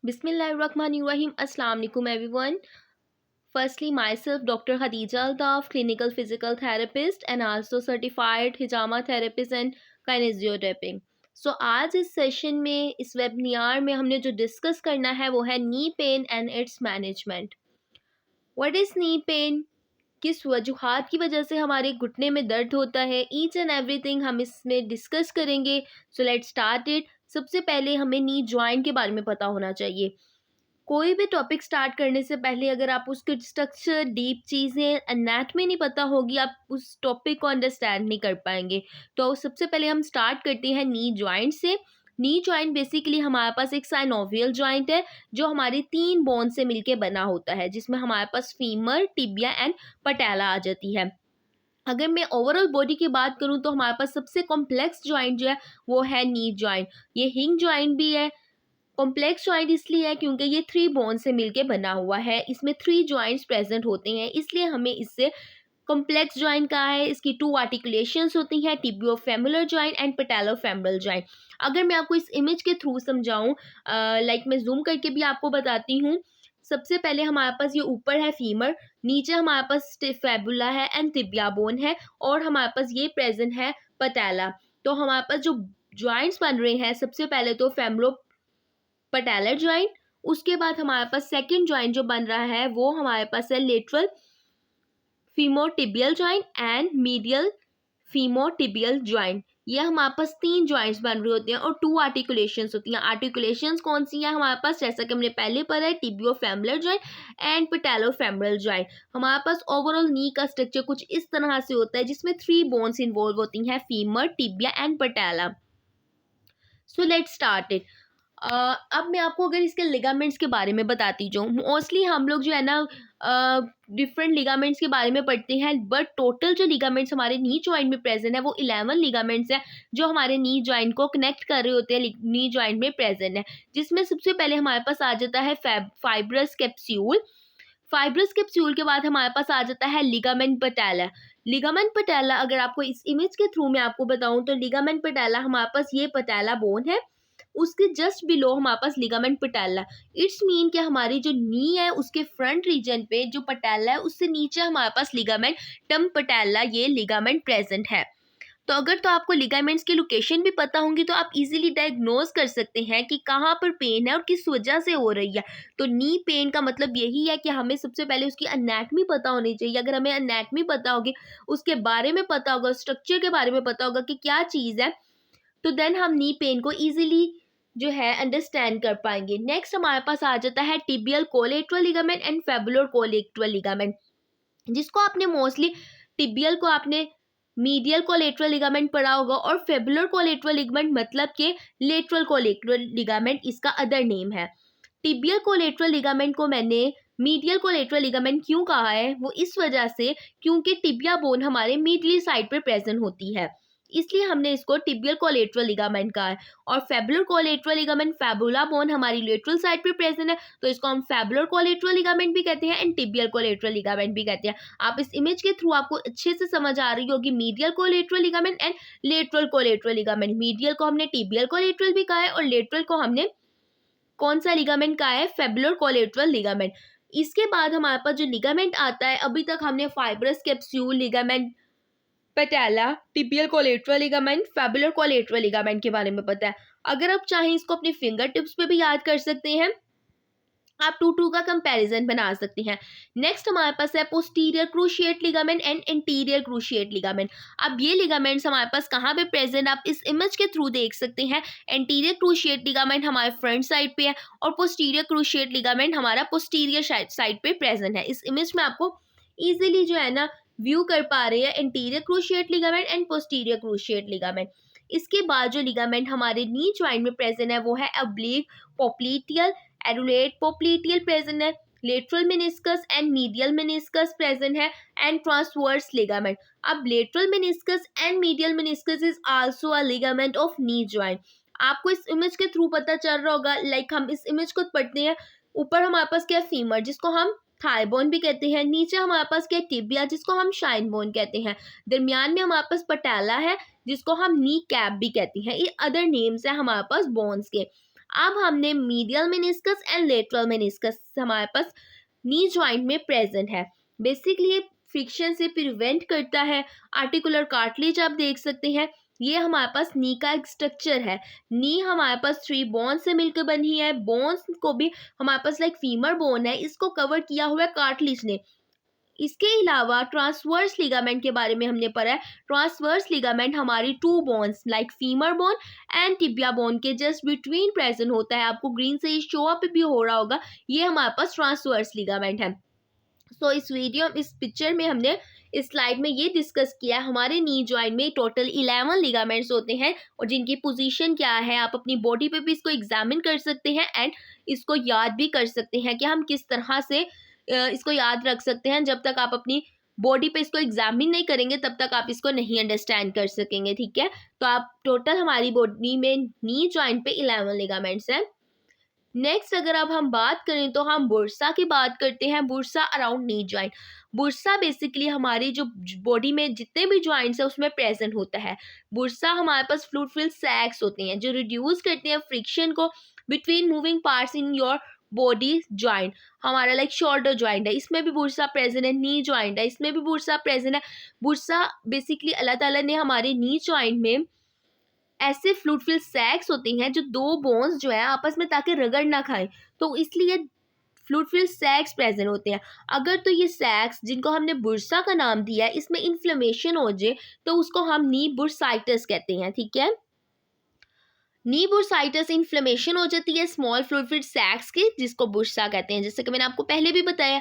Bismillahirrahmanirrahim. Assalamu alaikum everyone. Firstly, myself Dr. Khadija Altaf, clinical physical therapist and also certified hijama therapist and kinesiotherapy. So आज इस session में इस webinar में हमने जो discuss करना है वो है knee pain and it's management. What is knee pain? किस वजूहात की वजह से हमारे घुटने में दर्द होता है, ईच एंड एवरीथिंग हम इसमें डिस्कस करेंगे. So let's start it. सबसे पहले हमें नी जॉइंट के बारे में पता होना चाहिए. कोई भी टॉपिक स्टार्ट करने से पहले अगर आप उसके स्ट्रक्चर, डीप चीज़ें, एनाटमी नहीं पता होगी, आप उस टॉपिक को अंडरस्टैंड नहीं कर पाएंगे. तो सबसे पहले हम स्टार्ट करते हैं नी जॉइंट से. नी जॉइंट बेसिकली हमारे पास एक साइनोवियल जॉइंट है जो हमारी 3 बोन से मिलके बना होता है, जिसमें हमारे पास फीमर, टिबिया एंड पटेला आ जाती है. अगर मैं ओवरऑल बॉडी की बात करूं तो हमारे पास सबसे कॉम्प्लेक्स जॉइंट जो है वो है नी जॉइंट. ये हिंग जॉइंट भी है. कॉम्प्लेक्स जॉइंट इसलिए है क्योंकि ये 3 बोन से मिलके बना हुआ है. इसमें 3 जॉइंट्स प्रेजेंट होते हैं, इसलिए हमें इससे कॉम्प्लेक्स जॉइंट कहा है. इसकी 2 आर्टिकुलेशंस होती हैं, टिबियोफेमुलर जॉइंट एंड पैटेलोफेमरल जॉइंट. अगर मैं आपको इस इमेज के थ्रू समझाऊं, लाइक मैं जूम करके भी आपको बताती हूँ. सबसे पहले हमारे पास ये ऊपर है फीमर, नीचे हमारे पास फेबुला है एंड टिबिया बोन है, और हमारे पास ये प्रेजेंट है पटेला. तो हमारे पास जो जॉइंट्स बन रहे हैं, सबसे पहले तो फेमरो पटेलर जॉइंट. उसके बाद हमारे पास सेकंड जॉइंट जो बन रहा है वो हमारे पास है lateral femorotibial joint and medial femorotibial joint. ये हमारे पास 3 जॉइंट्स बन रहे होते हैं और 2 आर्टिकुलेशंस होती हैं. आर्टिकुलेशंस कौन सी है हमारे पास, जैसा कि हमने पहले पढ़ा है, टिबियोफेमुलर जॉइंट एंड पैटेलोफेमरल जॉइंट. हमारे पास ओवरऑल नी का स्ट्रक्चर कुछ इस तरह से होता है, जिसमें 3 बोन्स इन्वॉल्व होती हैं, femur, tibia and patella. So let's start it. अब मैं आपको अगर इसके लिगामेंट्स के बारे में बताती जाऊँ, मोस्टली हम लोग जो है ना डिफरेंट लिगामेंट्स के बारे में पढ़ते हैं, बट टोटल जो लिगामेंट्स हमारे नी जॉइंट में प्रेजेंट है वो 11 लिगामेंट्स हैं जो हमारे नी जॉइंट को कनेक्ट कर रहे होते हैं, नी जॉइंट में प्रेजेंट है. जिसमें सबसे पहले हमारे पास आ जाता है फाइब्रस कैप्सूल. फाइब्रस कैप्सूल के बाद हमारे पास आ जाता है लिगामेंट पटेला. लिगामेंट पटेला अगर आपको इस इमेज के थ्रू मैं आपको बताऊं तो लिगामेंट पटेला हमारे पास ये पटेला बोन है, उसके जस्ट बिलो हमारे पास लिगामेंट पटेला. इट्स मीन कि हमारी जो नी है उसके फ्रंट रीजन पे जो पटेला है उससे नीचे हमारे पास लिगामेंट टम पटेला, ये लिगामेंट प्रेजेंट है. तो अगर तो आपको लिगामेंट्स की लोकेशन भी पता होंगी तो आप इजीली डायग्नोज कर सकते हैं कि कहाँ पर पेन है और किस वजह से हो रही है. तो नी पेन का मतलब यही है कि हमें सबसे पहले उसकी एनाटमी पता होनी चाहिए. अगर हमें एनाटमी पता होगी, उसके बारे में पता होगा, स्ट्रक्चर के बारे में पता होगा कि क्या चीज़ है, तो देन हम नी पेन को ईजिली जो है अंडरस्टैंड कर पाएंगे. नेक्स्ट हमारे पास आ जाता है tibial collateral ligament and fibular collateral ligament, जिसको आपने मोस्टली टिबियल को आपने मीडियल कोलेटरल लिगामेंट पढ़ा होगा, और फेबुलर कोलेटरल लिगामेंट मतलब कि लेटरल कोलेटरल लिगामेंट इसका अदर नेम है. टिबियल कोलेटरल लिगामेंट को मैंने मीडियल कोलेटरल लिगामेंट क्यों कहा है, वो इस वजह से क्योंकि टिबिया बोन हमारे मीडली साइड पर प्रेजेंट होती है, इसलिए हमने इसको टिबियल कोलेटरल लिगामेंट कहा है. और फेबुलर कोलेटरल लिगामेंट, फेबुला बोन हमारी लेटरल साइड पे प्रेजेंट है, तो इसको हम फेबुलर कोलेटरल लिगामेंट भी कहते हैं एंड टिबियल कोलेटरल लिगामेंट भी कहते हैं. आप इस इमेज के थ्रू आपको अच्छे से समझ आ रही होगी medial collateral ligament and lateral collateral ligament. Medial को हमने टिबियल कोलेटरल भी कहा है और लेटरल को हमने कौन सा लिगामेंट का है, फेबुलर कोलेटरल लिगामेंट. इसके बाद हमारे पास जो लिगामेंट आता है, अभी तक हमने fibrous capsule, ligament patella, tibial collateral ligament, fibular collateral ligament के बारे में पता है. अगर आप चाहें इसको अपने फिंगर टिप्स पे भी याद कर सकते हैं, आप 2 का कंपैरिजन बना सकते हैं. नेक्स्ट हमारे पास है posterior cruciate ligament and interior cruciate ligament. अब ये लिगामेंट्स हमारे पास कहाँ पे प्रेजेंट, आप इस इमेज के थ्रू देख सकते हैं. एंटीरियर क्रूशिएट लिगामेंट हमारे फ्रंट साइड पे है और पोस्टीरियर क्रूशिएट लिगामेंट हमारा पोस्टीरियर साइड पे प्रेजेंट है. इस इमेज में आपको ईजिली जो है ना व्यू कर पा रहे हैं interior cruciate ligament and posterior cruciate ligament. इसके बाद जो लिगामेंट हमारे नी जॉइंट में प्रेजेंट है वो है ऑब्लिक पोप्लिटियल, एडुलेट पोप्लिटियल प्रेजेंट है, lateral meniscus and medial meniscus present है एंड ट्रांसवर्स लिगामेंट. अब lateral meniscus and medial meniscus is also a ligament of knee joint. आपको इस इमेज के थ्रू पता चल रहा होगा, लाइक हम इस इमेज को पढ़ते हैं. ऊपर हमारे पास क्या है, फीमर, जिसको हम थाई बोन भी कहते हैं. नीचे हमारे पास क्या है, टिबिया, जिसको हम शाइन बोन कहते हैं. दरमियान में हमारे पास पटेला है, जिसको हम नी कैप भी कहते हैं. ये अदर नेम्स है हमारे पास बोन्स के. अब हमने medial meniscus and lateral meniscus हमारे पास नी जॉइंट में प्रेजेंट है। बेसिकली फ्रिक्शन से प्रिवेंट करता है। आर्टिकुलर कार्टिलेज आप देख सकते हैं, ये हमारे पास नी का एक स्ट्रक्चर है। नी हमारे पास 3 बोन्स से मिलकर बनी है। बोन्स को भी हमारे पास लाइक फीमर बोन है, इसको कवर किया हुआ है कार्टिलेज ने। इसके अलावा ट्रांसवर्स लिगामेंट के बारे में हमने पढ़ा है। ट्रांसवर्स लिगामेंट हमारी 2 bones like femur bone and tibia bone के जस्ट बिटवीन प्रेजेंट होता है। आपको ग्रीन से शो अप भी हो रहा होगा, ये हमारे पास ट्रांसवर्स लिगामेंट है। इस पिक्चर में हमने इस स्लाइड में ये डिस्कस किया है, हमारे नी जॉइंट में टोटल 11 लिगामेंट्स होते हैं और जिनकी पोजीशन क्या है आप अपनी बॉडी पे भी इसको एग्जामिन कर सकते हैं एंड इसको याद भी कर सकते हैं कि हम किस तरह से इसको याद रख सकते हैं। जब तक आप अपनी बॉडी पे इसको एग्जामिन नहीं करेंगे तब तक आप इसको नहीं अंडरस्टैंड कर सकेंगे, ठीक है। तो आप टोटल हमारी बॉडी में नी जॉइंट पे 11 लिगामेंट्स हैं। नेक्स्ट अगर अब हम बात करें तो हम बुरसा की बात करते हैं। Bursa around knee joint. Bursa basically हमारी जो बॉडी में जितने भी जॉइंट्स है उसमें प्रेजेंट होता है। बुरसा हमारे पास फ्लूइड फिल्ड सैक्स होते हैं जो रिड्यूस करते हैं फ्रिक्शन को between moving parts in your body joint. हमारा लाइक शोल्डर जॉइंट है, इसमें भी बुरसा प्रेजेंट है। नी जॉइंट है, इसमें भी बुरसा प्रेजेंट है। बुरसा बेसिकली अल्लाह ताला ने हमारे नी जॉइंट में ऐसे फ्लूइड फिल्ड सैक्स होती हैं जो 2 बोन्स जो है आपस में ताकि रगड़ ना खाएं, तो इसलिए फ्लूइड फिल्ड सैक्स प्रेजेंट होते हैं। अगर तो ये सैक्स जिनको हमने बुरसा का नाम दिया है इसमें इन्फ्लेमेशन हो जाए तो उसको हम नी बुरसाइटिस कहते हैं, ठीक है। नी बुरसाइटिस इन्फ्लेमेशन हो जाती है स्मॉल फ्लूइड फिल्ड सैक्स की, जिसको बुरसा कहते हैं, जैसे कि मैंने आपको पहले भी बताया।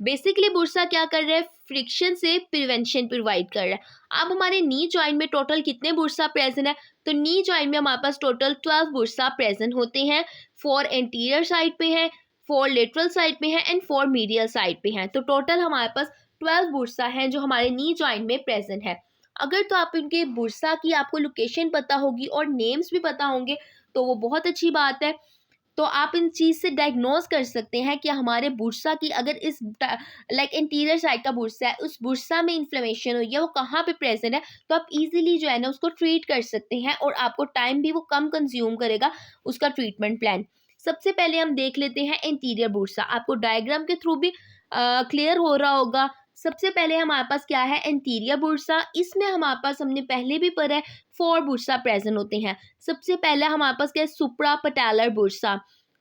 बेसिकली बुरसा क्या कर रहा है, फ्रिक्शन से प्रिवेंशन प्रोवाइड कर रहा है। अब हमारे नी जॉइंट में टोटल कितने बुरसा प्रेजेंट है, तो नी जॉइंट में हमारे पास टोटल 12 बुरसा प्रेजेंट होते हैं। 4 एंटीरियर साइड पे हैं, 4 लेटरल साइड पे हैं एंड 4 मीडियल साइड पे हैं। तो टोटल हमारे पास 12 बुरसा हैं जो हमारे नी जॉइंट में प्रेजेंट है। अगर तो आप इनके बुरसा की आपको लोकेशन पता होगी और नेम्स भी पता होंगे तो वो बहुत अच्छी बात है। तो आप इन चीज़ से डायग्नोज कर सकते हैं कि हमारे बुरसा की अगर इस लाइक इंटीरियर साइड का बुरसा है, उस बुरसा में इन्फ्लेमेशन हुई है, वो कहाँ पे प्रेजेंट है, तो आप इजीली जो है ना उसको ट्रीट कर सकते हैं और आपको टाइम भी वो कम कंज्यूम करेगा उसका ट्रीटमेंट प्लान। सबसे पहले हम देख लेते हैं इंटीरियर बुरसा। आपको डायग्राम के थ्रू भी क्लियर हो रहा होगा। सबसे पहले हमारे पास क्या है, एंटीरियर बुरसा। इसमें हमारे पास हमने पहले भी पढ़ा है 4 बुरसा प्रेजेंट होते हैं। सबसे पहले हमारे पास क्या है, सुप्रा पटालर बुरसा,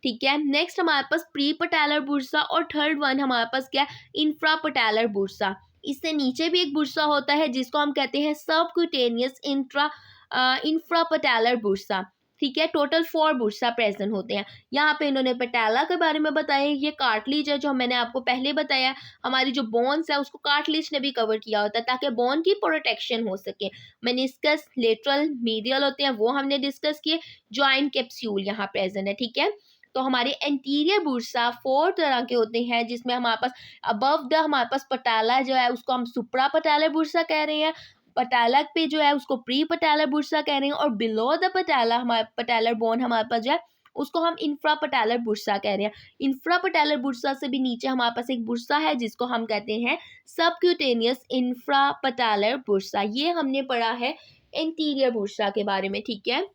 ठीक है। नेक्स्ट हमारे पास प्री पटालर बुरसा और थर्ड वन हमारे पास क्या है, इंफ्रा पटालर बुरसा। इससे नीचे भी एक बुरसा होता है जिसको हम कहते हैं सबक्यूटेनियस इंफ्रा पटालर बुरसा, ठीक है। टोटल 4 बुरसा प्रेजेंट होते हैं। यहाँ पे इन्होंने पटाला के बारे में बताया, ये कार्टिलेज है जो मैंने आपको पहले बताया। हमारी जो बोन्स है उसको कार्टिलेज ने भी कवर किया होता है ताकि बोन की प्रोटेक्शन हो सके। मेनिस्कस, लेटरल, मीडियल होते हैं वो हमने डिस्कस किए। जॉइंट कैप्सूल यहाँ प्रेजेंट है, ठीक है। तो हमारे एंटीरियर बुरसा 4 तरह के होते हैं जिसमें हमारे पास अबव द हमारे पास पटाला जो है उसको हम सुप्रा पटालर बुरसा कह रहे हैं। पटाला पे जो है उसको प्री पटालर बुरसा कह रहे हैं और बिलो द पटाला हमारे पटालर बोन हमारे पास जो है उसको हम इंफ्रा पटालर बुरसा कह रहे हैं। इंफ्रा पटालर बुरसा से भी नीचे हमारे पास एक बुरसा है जिसको हम कहते हैं सबक्यूटेनियस इंफ्रा पटालर बुरसा। ये हमने पढ़ा है एंटीरियर बुरसा के बारे में, ठीक है।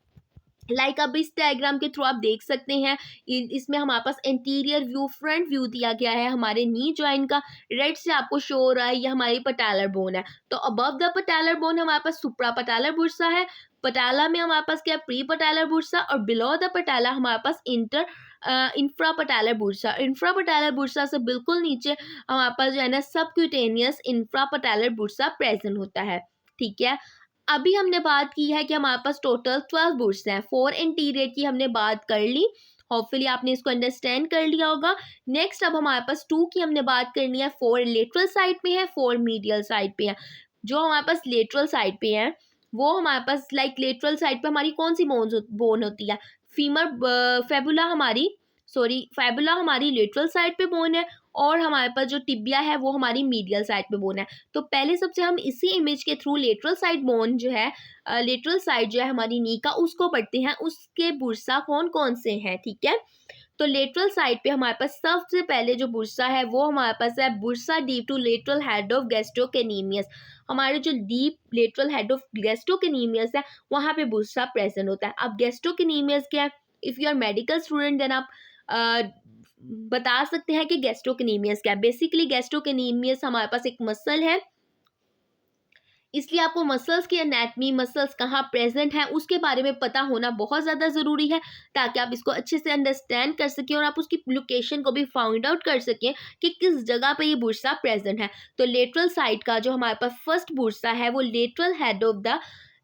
लाइक अब इस डायग्राम के थ्रू आप देख सकते हैं इसमें हमारे पास इंटीरियर व्यू, फ्रंट व्यू दिया गया है हमारे नी जॉइंट का। रेड से आपको शो हो रहा है ये हमारी पटालर बोन है। तो अबव द पटालर बोन हमारे पास सुप्रा पटालर बुरसा है। पटाला में हमारे पास क्या, प्री पटालर बुरसा, और बिलो द पटाला हमारे पास इंफ्रा पटालर बुरसा। इंफ्रा पटालर बुरसा से बिल्कुल नीचे हमारे पास जो है ना सबक्यूटेनियस इंफ्रा पटालर बुरसा प्रेजेंट होता है, ठीक है। अभी हमने बात की है कि हमारे पास टोटल 12 बुरसा हैं। 4 इंटीरियर की हमने बात कर ली, होपफुली आपने इसको अंडरस्टैंड कर लिया होगा। नेक्स्ट अब हमारे पास 2 की हमने बात करनी है। 4 लेटरल साइड पे है, 4 मीडियल साइड पे है। जो हमारे पास लेटरल साइड पे है वो हमारे पास लाइक लेटरल साइड पे हमारी कौन सी बोन होती है, फैबुला हमारी लेटरल साइड पे बोन है और हमारे पास जो टिबिया है वो हमारी मीडियल साइड पे बोन है। तो पहले सबसे हम इसी इमेज के थ्रू लेटरल साइड बोन जो है लेटरल साइड जो है हमारी नी का उसको पढ़ते हैं, उसके बुरसा कौन कौन से हैं, ठीक है। तो लेटरल साइड पे हमारे पास सबसे पहले जो बुरसा है वो हमारे पास है bursa deep to lateral head of gastrocnemius. हमारे जो deep lateral head of gastrocnemius है वहाँ पे बुरसा प्रेजेंट होता है। अब गैस्ट्रोकेनीमियस क्या है, if you are medical student then आप बता सकते हैं कि गैस्ट्रोकेनेमियस क्या है। बेसिकली गैस्ट्रोकेनेमियस हमारे पास एक मसल है, इसलिए आपको मसल्स की एनाटमी, मसल्स कहाँ प्रेजेंट है उसके बारे में पता होना बहुत ज़्यादा ज़रूरी है, ताकि आप इसको अच्छे से अंडरस्टैंड कर सकें और आप उसकी लोकेशन को भी फाइंड आउट कर सकें कि किस जगह पे ये बुर्सा प्रेजेंट है। तो लेटरल साइड का जो हमारे पास फर्स्ट बुर्सा है वो lateral head of the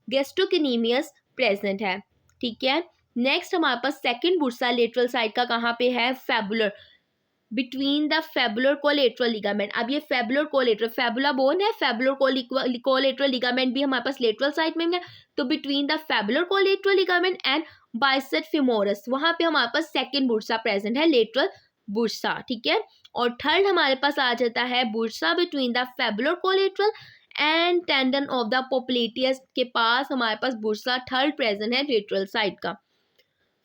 gastrocnemius present है, ठीक है। नेक्स्ट हमारे पास सेकेंड बुर्सा लेटरल साइड का कहाँ पे है, fibular, between the fibular collateral ligament. अब ये फेबुलर कोलेटरल, फेबुला बोन है, फेबुलर कोलेटरल लिगामेंट भी हमारे पास लेटरल साइड में है। तो between the fibular collateral ligament and biceps femoris, वहां पे हमारे पास सेकंड बुर्सा प्रेजेंट है, लेटरल बुर्सा, ठीक है। और थर्ड हमारे पास आ जाता है bursa between the fibular collateral and tendon of the popliteus के पास हमारे पास बुर्सा थर्ड प्रेजेंट है लेटरल साइड का।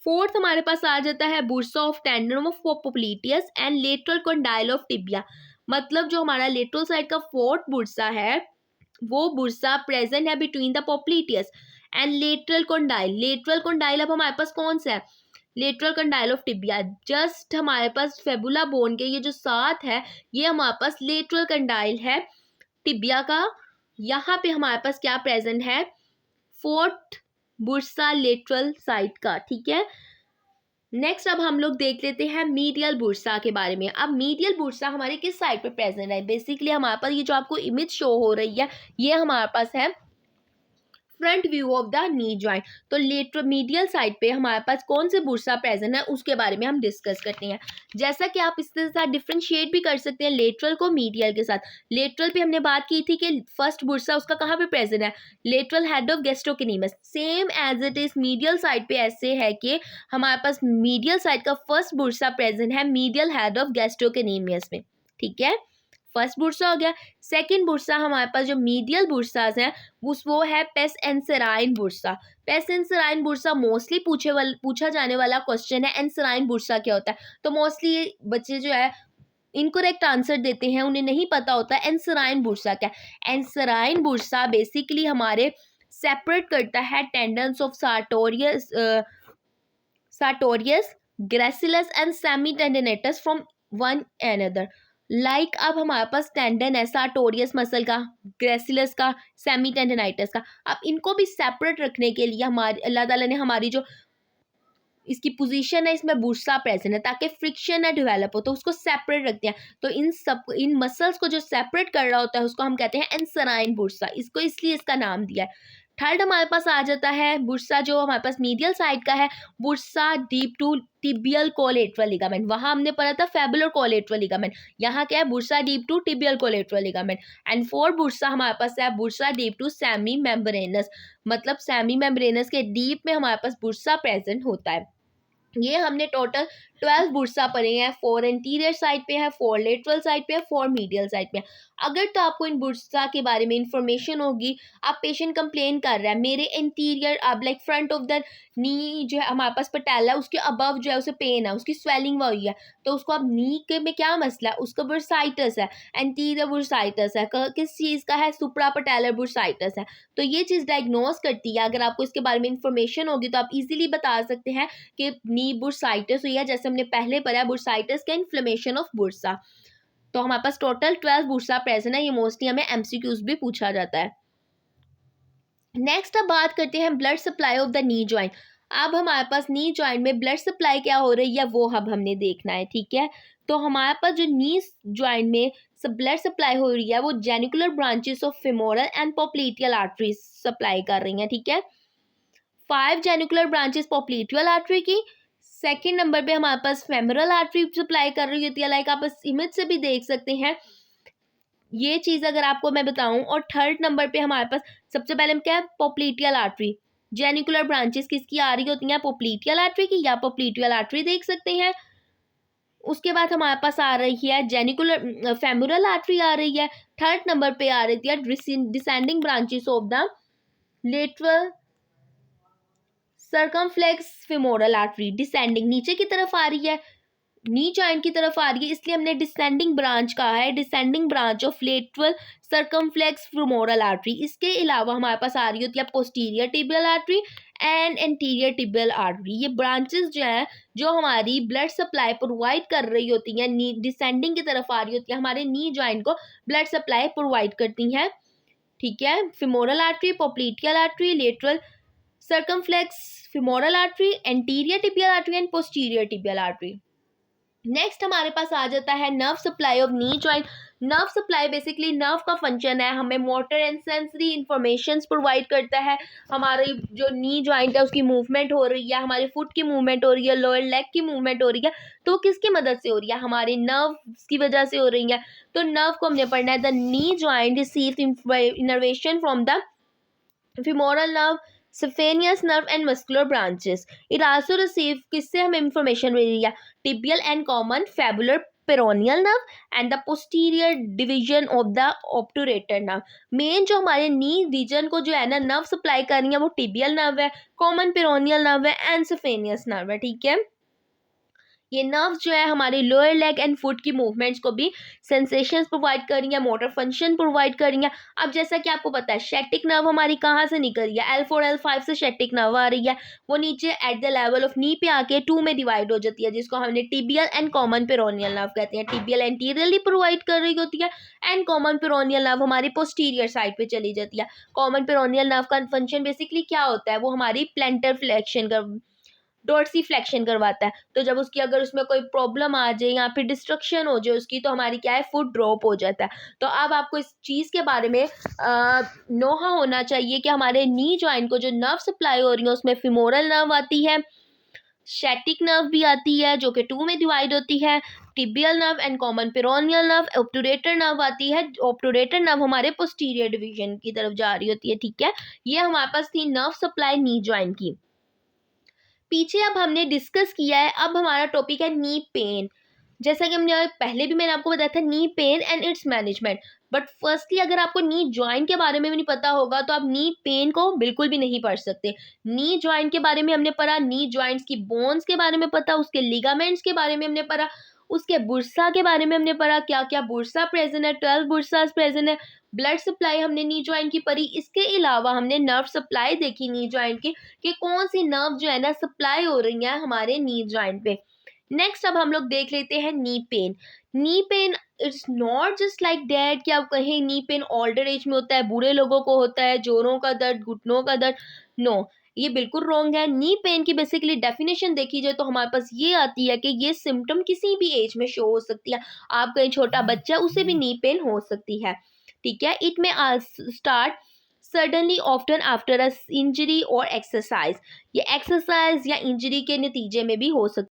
फोर्थ हमारे पास आ जाता है bursa of tendon of popliteus and lateral condyle of tibia. मतलब जो हमारा लेटरल साइड का फोर्थ बुर्सा है वो बुर्सा प्रेजेंट है between the popliteus and lateral condyle. Lateral condyle अब हमारे पास कौन सा है, lateral condyle of tibia. Just हमारे पास फेबुला बोन के ये जो साथ है ये हमारे पास लेटरल कंडाइल है टिबिया का। यहाँ पे हमारे पास क्या प्रेजेंट है, फोर्थ बुर्सा लेटरल साइड का, ठीक है। नेक्स्ट अब हम लोग देख लेते हैं मीडियल बुर्सा के बारे में। अब मीडियल बुर्सा हमारे किस साइड पे प्रेजेंट है, बेसिकली हमारे पास ये जो आपको इमेज शो हो रही है ये हमारे पास है front view of the knee joint. तो लेटरल मीडियल साइड पे हमारे पास कौन से बुर्सा प्रेजेंट है उसके बारे में हम डिस्कस करते हैं। जैसा कि आप इसके साथ डिफ्रेंशिएट भी कर सकते हैं लेटरल को मीडियल के साथ। लेटरल पे हमने बात की थी कि फर्स्ट बुर्सा उसका कहाँ पे प्रेजेंट है, lateral head of gastrocnemius. Same as it is medial side पे ऐसे है कि हमारे पास मीडियल साइड का फर्स्ट बुर्सा प्रेजेंट है मीडियल हेड ऑफ गैस्ट्रोकेनेमियस में, ठीक है। फर्स्ट बुर्सा हो गया। सेकंड बुर्सा हमारे पास जो मीडियल बुर्सास हैं वो है pace एंसेराइन Bursa. Pace एंसेराइन Bursa mostly पूछा जाने वाला क्वेश्चन है, एंसेराइन बुर्सा क्या होता है। तो मोस्टली बच्चे जो है इनकरेक्ट आंसर देते हैं, उन्हें नहीं पता होता एंसेराइन बुर्सा क्या है। एंसेराइन बुर्सा बेसिकली हमारे सेपरेट करता है tendons of sartorius, gracilis and semi tendinosus from one another. Like अब हमारे पास टेंडन है सार्टोरियस मसल का, ग्रेसिलस का, सेमी टेंडनाइटस का। अब इनको भी सेपरेट रखने के लिए हमारे अल्लाह ताला ने हमारी जो इसकी पोजीशन है इसमें बुर्सा प्रेजेंट है ताकि फ्रिक्शन ना डेवलप हो, तो उसको सेपरेट रखते हैं। तो इन मसल्स को जो सेपरेट कर रहा होता है उसको हम कहते हैं एंसेराइन बुर्सा, इसको इसलिए इसका नाम दिया है। थर्ड हमारे पास आ जाता है बुर्सा जो हमारे पास मीडियल साइड का है, bursa deep to tibial collateral ligament. वहाँ हमने पढ़ा था फेबुलर कोलेटरल लिगामेंट, यहाँ क्या है bursa deep to tibial collateral ligament. And fourth bursa हमारे पास है bursa deep to semi membranosus, मतलब सेमी मेम्ब्रेनस के डीप में हमारे पास बुर्सा प्रेजेंट होता है। ये हमने टोटल 12 बुर्सा पढ़े हैं, 4 एंटीरियर साइड पे है, 4 लेटरल साइड पे है, 4 मीडियल साइड पे है। अगर तो आपको इन बुर्सा के बारे में इंफॉर्मेशन होगी, आप पेशेंट कंप्लेन कर रहा है मेरे इंटीरियर अब like front of the knee जो है हमारे पास पटेला है उसके अबव जो है उसे पेन है, उसकी स्वेलिंग हुई है, तो उसको अब नी के में क्या मसला है, उसका बुर्साइटिस है, एंटीरियर बुर्साइटिस है, किस चीज़ का है, सुप्रा पटेलर बुर्साइटिस है। तो ये चीज़ डायग्नोस करती है। अगर आपको इसके बारे में इंफॉर्मेशन होगी तो आप इजीली बता सकते हैं कि नी बुर्साइटिस हुई है, जैसे हमने पहले पढ़ा है बुर्साइटिस का इन्फ्लेमेशन ऑफ बुर्सा। तो हमारे पास टोटल 12 बुर्सा प्रेजेंट है, ये मोस्टली हमें एमसीक्यूज भी पूछा जाता है। नेक्स्ट अब बात करते हैं blood supply of the knee joint. अब हमारे पास नी जॉइंट में ब्लड सप्लाई क्या हो रही है वो अब हमने देखना है, ठीक है। तो हमारे पास जो नी जॉइंट में ब्लड सप्लाई हो रही है वो genicular branches of femoral and popliteal arteries supply कर रही हैं, ठीक है। 5 जेनिकुलर ब्रांचेस पोप्लेटियल आर्टरी की, सेकेंड नंबर पे हमारे पास फेमोरल आर्टरी सप्लाई कर रही होती है, लाइक आप इस इमेज से भी देख सकते हैं ये चीज़ अगर आपको मैं बताऊं। और थर्ड नंबर पे हमारे पास सबसे पहले क्या है, पोप्लेटियल आर्टरी। जेनिकुलर ब्रांचेस किसकी आ रही होती हैं, पोप्लेटियल आर्टरी की, या पोप्लेटियल आर्टरी देख सकते हैं। उसके बाद हमारे पास आ रही है जेनिकुलर फेमोरल आर्टरी आ रही है। थर्ड नंबर पे आ रही है descending branches of the lateral circumflex femoral artery, descending नीचे की तरफ आ रही है, नी जॉइंट की तरफ आ रही है, इसलिए हमने डिसेंडिंग ब्रांच कहा है, descending branch of lateral circumflex femoral artery. इसके अलावा हमारे पास आ रही होती है posterior tibial artery and anterior tibial artery. ये ब्रांचेस जो है जो हमारी ब्लड सप्लाई प्रोवाइड कर रही होती हैं, नी डिसेंडिंग की तरफ आ रही होती है, हमारे नी जॉइंट को ब्लड सप्लाई प्रोवाइड करती हैं। ठीक है, femoral artery, popliteal artery, lateral circumflex femoral artery, anterior tibial artery and posterior tibial artery। Next हमारे पास आ जाता है nerve supply of knee joint. Nerve supply basically nerve का फंक्शन है, हमें motor and sensory information provide करता है। हमारी जो नी जॉइंट है उसकी मूवमेंट हो रही है, हमारे फुट की मूवमेंट हो रही है, लोअर लेग की मूवमेंट हो रही है, तो किसकी मदद से हो रही है? हमारे नर्व की वजह से हो रही है। तो नर्व को हमने पढ़ना है, the knee joint receives innervation from the femoral nerve, sphenius nerve and muscular branches। It also receive किससे हमें information मिल रही है? Tibial and common fibular peroneal nerve and the posterior division of the obturator nerve। Main जो हमारे नी reason को जो है ना नर्व सप्लाई कर रही है वो टिबियल नर्व है, कॉमन पेरोनियल नर्व है एंड स्फेनियस नर्व है। ठीक है, ये नर्व्स जो है हमारे लोअर लेग एंड फुट की मूवमेंट्स को भी सेंसेशंस प्रोवाइड कर रही है, मोटर फंक्शन प्रोवाइड कर रही है। अब जैसा कि आपको पता है शेटिक नर्व हमारी कहाँ से निकल रही है? L4 L5 से शेटिक नर्व आ रही है, वो नीचे एट द लेवल ऑफ नी पे आके 2 में डिवाइड हो जाती है, जिसको हमने tibial and common peroneal nerve कहते हैं। टिबियल एंटीरियरली प्रोवाइड कर रही होती है एंड कॉमन पेरोनियल नर्व हमारी पोस्टीरियर साइड पे चली जाती है। कॉमन पेरोनियल नर्व का फंक्शन बेसिकली क्या होता है? वो हमारी प्लेंटर फ्लेक्शन का डॉर्सी फ्लेक्शन करवाता है। तो जब उसकी अगर उसमें कोई प्रॉब्लम आ जाए या फिर डिस्ट्रक्शन हो जाए उसकी, तो हमारी क्या है, फुट ड्रॉप हो जाता है। तो अब आपको इस चीज़ के बारे में नोहा होना चाहिए कि हमारे नी जॉइंट को जो नर्व सप्लाई हो रही है उसमें फिमोरल नर्व आती है, शेटिक नर्व भी आती है जो कि 2 में डिवाइड होती है, tibial nerve and common peroneal nerve, obturator nerve आती है। ऑब्टूरेटर नर्व हमारे पोस्टीरियर डिवीजन की तरफ जा रही होती है। ठीक है, ये हमारे पास थी नर्व सप्लाई नी जॉइंट की। पीछे अब हमने डिस्कस किया है, अब हमारा टॉपिक है नी पेन। जैसा कि हमने पहले भी मैंने आपको बताया था knee pain and it's management. But firstly अगर आपको नी जॉइंट के बारे में भी नहीं पता होगा तो आप नी पेन को बिल्कुल भी नहीं पढ़ सकते। नी जॉइंट के बारे में हमने पढ़ा, नी जॉइंट्स की बोन्स के बारे में पता, उसके लिगामेंट्स के बारे में हमने पढ़ा, उसके बुर्सा के बारे में हमने पढ़ा, क्या क्या बुर्सा प्रेजेंट है, 12 बुर्सास प्रेजेंट है। ब्लड सप्लाई हमने नी जॉइंट की पढ़ी। इसके अलावा हमने नर्व सप्लाई देखी नी जॉइंट की कि कौन सी नर्व जो है ना सप्लाई हो रही है हमारे नी जॉइंट पे। नेक्स्ट अब हम लोग देख लेते हैं knee pain. Knee pain it's not just like that कि आप कहें नी पेन ओल्डर एज में होता है, बूढ़े लोगों को होता है, जोड़ों का दर्द, घुटनों का दर्द। नो, ये बिल्कुल रॉन्ग है। नी पेन की बेसिकली डेफिनेशन देखी जाए तो हमारे पास ये आती है कि ये सिम्टम किसी भी एज में शो हो सकती है। आप कहीं छोटा बच्चा उसे भी नी पेन हो सकती है। ठीक है, इट में start suddenly often after a injury और एक्सरसाइज। ये एक्सरसाइज या इंजरी के नतीजे में भी हो सकती है।